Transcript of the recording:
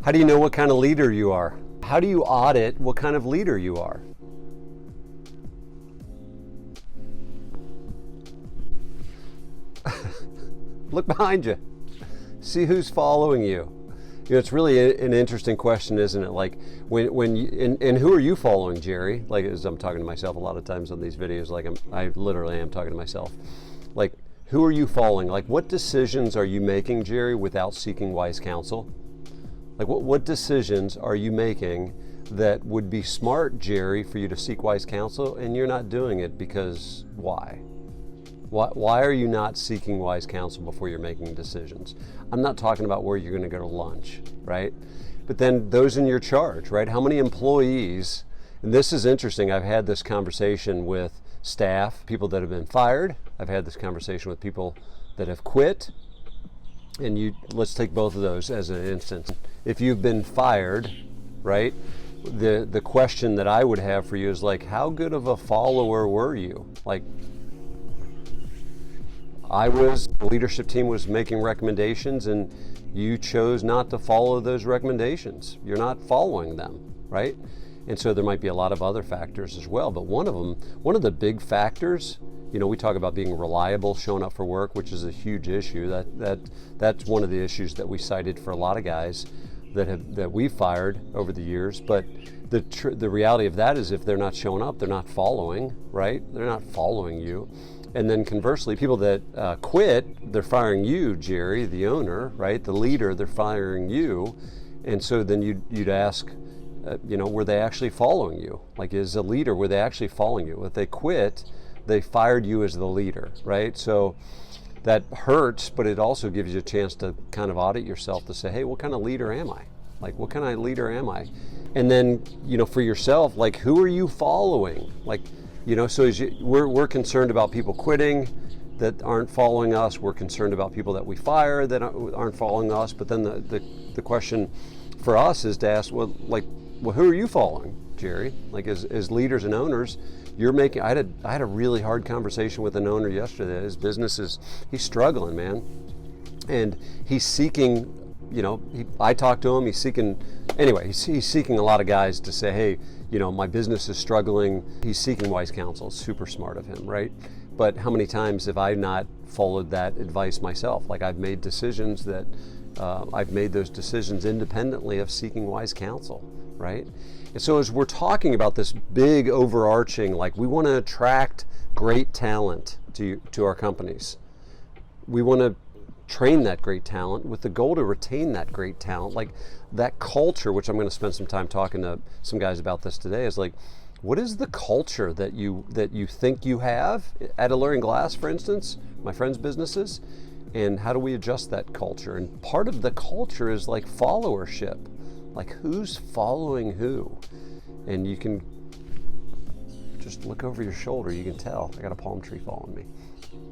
How do you know what kind of leader you are? How do you audit what kind of leader you are? Look behind you. See who's following you. You know, it's really an interesting question, isn't it? Like, and who are you following, Jerry? Like, as I'm talking to myself a lot of times on these videos, like I literally am talking to myself. Like, who are you following? Like, what decisions are you making, Jerry, without seeking wise counsel? Like, what decisions are you making that would be smart, Jerry, for you to seek wise counsel, and you're not doing it because why? Why are you not seeking wise counsel before you're making decisions? I'm not talking about where you're going to go to lunch, right? But then those in your charge, right? How many employees, and this is interesting, I've had this conversation with staff, people that have been fired. I've had this conversation with people that have quit. And let's take both of those as an instance. If you've been fired, right? The question that I would have for you is like, how good of a follower were you? Like, the leadership team was making recommendations and you chose not to follow those recommendations. You're not following them, right? And so there might be a lot of other factors as well, but one of the big factors, you know, we talk about being reliable, showing up for work, which is a huge issue. That's one of the issues that we cited for a lot of guys that we fired over the years. But the reality of that is if they're not showing up, they're not following, right? They're not following you. And then conversely, people that quit, they're firing you, Jerry, the owner, right? The leader, they're firing you. And so then you'd ask, you know, were they actually following you? Like, as a leader, were they actually following you? If they quit, they fired you as the leader, right? So that hurts, but it also gives you a chance to kind of audit yourself to say, hey, what kind of leader am I? Like, what kind of leader am I? And then, you know, for yourself, like, who are you following? Like, you know, so we're concerned about people quitting that aren't following us. We're concerned about people that we fire that aren't following us. But then the question for us is to ask, well, who are you following, Jerry? Like, as leaders and owners, you're making. I had a really hard conversation with an owner yesterday. His business he's struggling, man, and he's seeking. You know, I talked to him. He's seeking. Anyway, he's seeking a lot of guys to say, hey, you know, my business is struggling. He's seeking wise counsel. Super smart of him, right? But how many times have I not followed that advice myself? Like, I've made decisions that I've made those decisions independently of seeking wise counsel, right? And so as we're talking about this big overarching, like, we want to attract great talent to our companies. We want to train that great talent with the goal to retain that great talent. Like, that culture, which I'm going to spend some time talking to some guys about this today, is like, what is the culture that you think you have at Alluring Glass, for instance, my friends' businesses, and how do we adjust that culture? And part of the culture is like followership. Like, who's following who? And you can just look over your shoulder, you can tell. I got a palm tree following me.